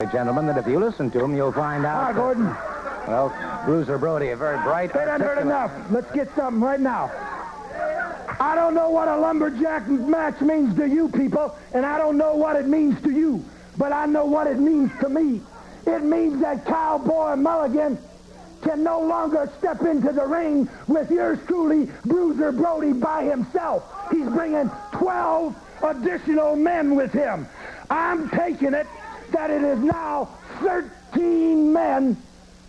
Gentlemen, that if you listen to him, you'll find out. Hi, Gordon. Well, Bruiser Brody, a very bright. They done heard enough. Let's get something right now. I don't know what a lumberjack match means to you people, and I don't know what it means to you, but I know what it means to me. It means that Cowboy Mulligan can no longer step into the ring with yours truly, Bruiser Brody, by himself. He's bringing 12 additional men with him. I'm taking it that it is now 13 men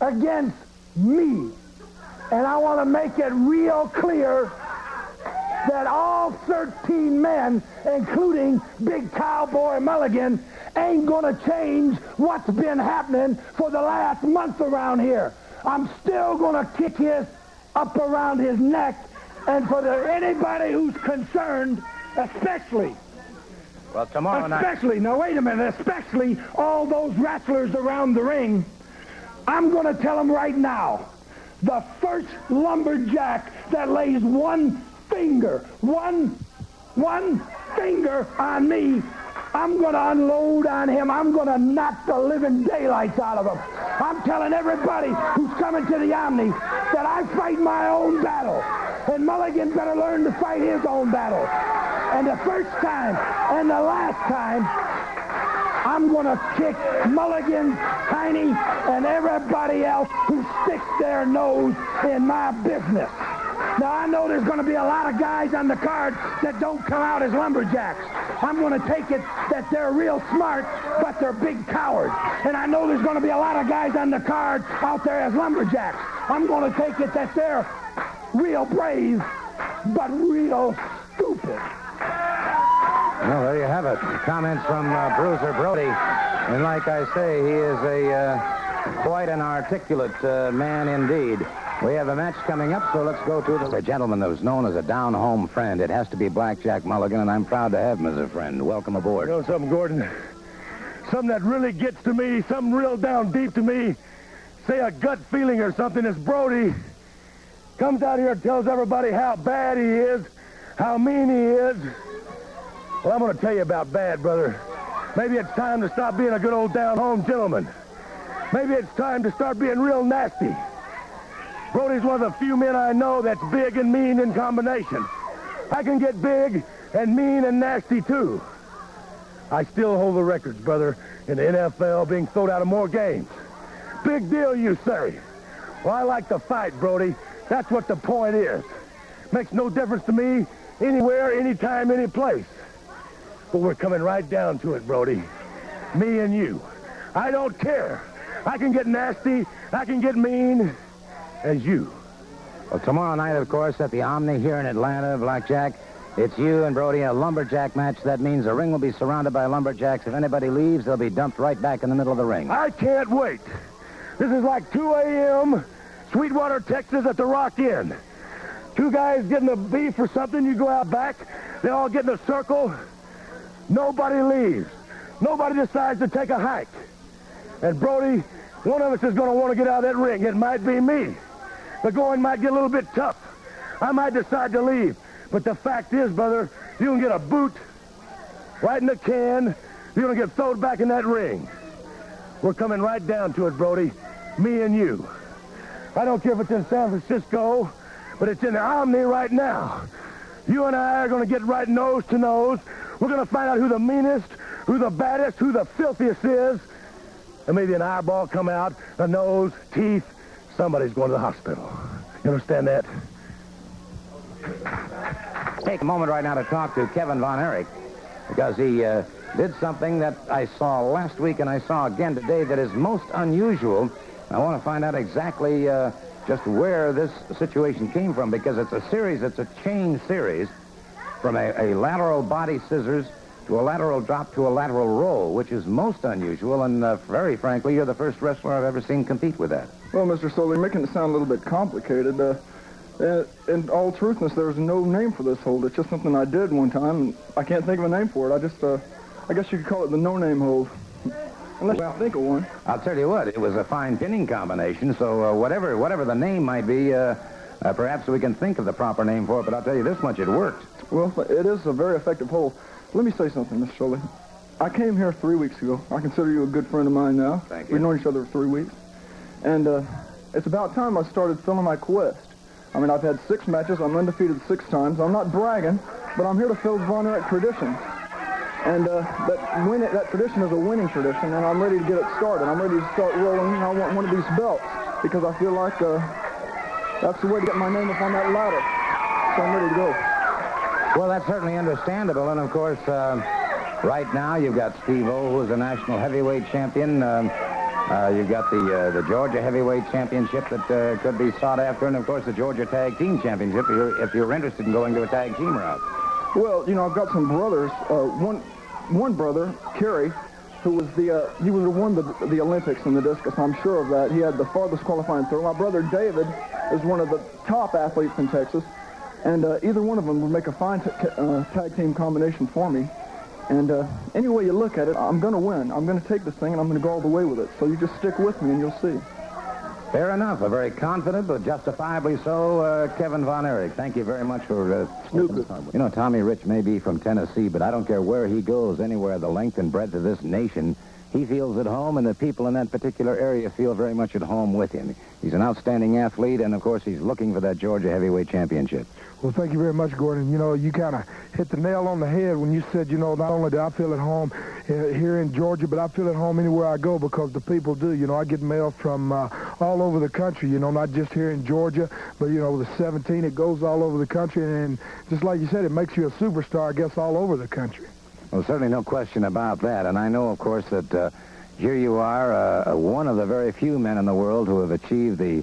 against me. And I want to make it real clear that all 13 men, including Big Cowboy Mulligan, ain't going to change what's been happening for the last month around here. I'm still going to kick his up around his neck, and for anybody who's concerned, especially... Well, tomorrow night... Now wait a minute, especially all those wrestlers around the ring, I'm going to tell them right now, the first lumberjack that lays one finger on me, I'm going to unload on him. I'm going to knock the living daylights out of him. I'm telling everybody who's coming to the Omni that I fight my own battle. And Mulligan better learn to fight his own battle. And the first time and the last time, I'm going to kick Mulligan, Tiny, and everybody else who sticks their nose in my business. Now, I know there's going to be a lot of guys on the card that don't come out as lumberjacks. I'm going to take it that they're real smart, but they're big cowards. And I know there's going to be a lot of guys on the card out there as lumberjacks. I'm going to take it that they're real brave, but real stupid. Well, there you have it. Comments from Bruiser Brody. And like I say, he is quite an articulate man indeed. We have a match coming up, so let's go to the gentleman who's known as a down-home friend. It has to be Blackjack Mulligan, and I'm proud to have him as a friend. Welcome aboard. You know something, Gordon? Something that really gets to me, something real down deep to me, say a gut feeling or something, is Brody comes out here and tells everybody how bad he is, how mean he is. Well, I'm going to tell you about bad, brother. Maybe it's time to stop being a good old down-home gentleman. Maybe it's time to start being real nasty. Brody's one of the few men I know that's big and mean in combination. I can get big and mean and nasty, too. I still hold the records, brother, in the NFL, being thrown out of more games. Big deal, you say. Well, I like to fight, Brody. That's what the point is. Makes no difference to me anywhere, anytime, any place. But we're coming right down to it, Brody. Me and you. I don't care. I can get nasty. I can get mean. As you. Well, tomorrow night, of course, at the Omni here in Atlanta, Blackjack, it's you and Brody, a lumberjack match. That means the ring will be surrounded by lumberjacks. If anybody leaves, they'll be dumped right back in the middle of the ring. I can't wait. This is like 2 a.m., Sweetwater, Texas, at the Rock Inn. Two guys getting a beef or something. You go out back. They all get in a circle. Nobody leaves. Nobody decides to take a hike. And Brody, one of us is going to want to get out of that ring. It might be me. The going might get a little bit tough. I might decide to leave. But the fact is, brother, you can get a boot right in the can. You're going to get thrown back in that ring. We're coming right down to it, Brody. Me and you. I don't care if it's in San Francisco, but it's in the Omni right now. You and I are going to get right nose to nose. We're going to find out who the meanest, who the baddest, who the filthiest is. And maybe an eyeball come out, a nose, teeth. Somebody's going to the hospital. You understand that? Take a moment right now to talk to Kevin Von Erich, because he did something that I saw last week and I saw again today that is most unusual. I want to find out exactly just where this situation came from, because it's a series, it's a chain series from a lateral body scissors to a lateral drop to a lateral roll, which is most unusual, and very frankly, you're the first wrestler I've ever seen compete with that. Well, Mr. Soler, you're making it sound a little bit complicated. In all truthness, there's no name for this hold. It's just something I did one time, and I can't think of a name for it. I guess you could call it the no-name hold. Unless you think of one. I'll tell you what, it was a fine pinning combination, so whatever the name might be, perhaps we can think of the proper name for it, but I'll tell you this much, it worked. Well, it is a very effective hold. Let me say something, Mr. Soler. I came here 3 weeks ago. I consider you a good friend of mine now. Thank you. We've known each other for 3 weeks. And it's about time I started filling my quest. I mean, I've had 6 matches. I'm undefeated 6 times. I'm not bragging, but I'm here to fill Von Erich tradition. And that tradition is a winning tradition, and I'm ready to get it started. I'm ready to start rolling. I want one of these belts because I feel like that's the way to get my name up on that ladder. So I'm ready to go. Well, that's certainly understandable. And, of course, right now you've got Steve-O, who's a national heavyweight champion. You've got the Georgia Heavyweight Championship that could be sought after, and, of course, the Georgia Tag Team Championship if you're interested in going to a tag team route. Well, you know, I've got some brothers. One brother, Kerry, who was he won the Olympics in the discus. I'm sure of that. He had the farthest qualifying throw. My brother David is one of the top athletes in Texas, and either one of them would make a fine tag team combination for me. And any way you look at it, I'm going to win. I'm going to take this thing, and I'm going to go all the way with it. So you just stick with me, and you'll see. Fair enough. A very confident, but justifiably so, Kevin Von Erich. Thank you very much for... Snoopers. You know, Tommy Rich may be from Tennessee, but I don't care where he goes, anywhere the length and breadth of this nation, he feels at home, and the people in that particular area feel very much at home with him. He's an outstanding athlete, and, of course, he's looking for that Georgia Heavyweight Championship. Well, thank you very much, Gordon. You know, you kind of hit the nail on the head when you said, you know, not only do I feel at home here in Georgia, but I feel at home anywhere I go because the people do. You know, I get mail from all over the country, you know, not just here in Georgia, but, you know, the 17, it goes all over the country. And just like you said, it makes you a superstar, I guess, all over the country. Well, certainly no question about that. And I know, of course, that here you are, one of the very few men in the world who have achieved the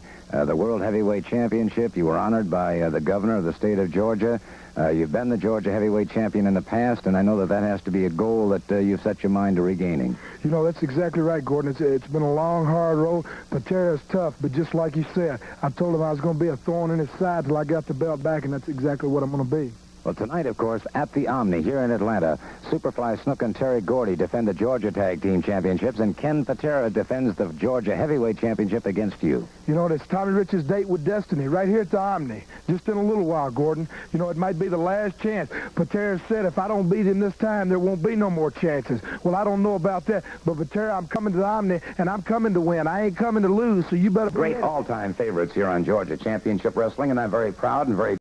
World Heavyweight Championship. You were honored by the governor of the state of Georgia. You've been the Georgia Heavyweight Champion in the past, and I know that has to be a goal that you've set your mind to regaining. You know, that's exactly right, Gordon. It's been a long, hard road. Patera's tough, but just like you said, I told him I was going to be a thorn in his side till I got the belt back, and that's exactly what I'm going to be. Well, tonight, of course, at the Omni here in Atlanta, Superfly Snook and Terry Gordy defend the Georgia Tag Team Championships, and Ken Patera defends the Georgia Heavyweight Championship against you. You know, it's Tommy Rich's date with destiny right here at the Omni. Just in a little while, Gordon. You know, it might be the last chance. Patera said if I don't beat him this time, there won't be no more chances. Well, I don't know about that, but Patera, I'm coming to the Omni, and I'm coming to win. I ain't coming to lose, so you better... Great all-time favorites here on Georgia Championship Wrestling, and I'm very proud and very...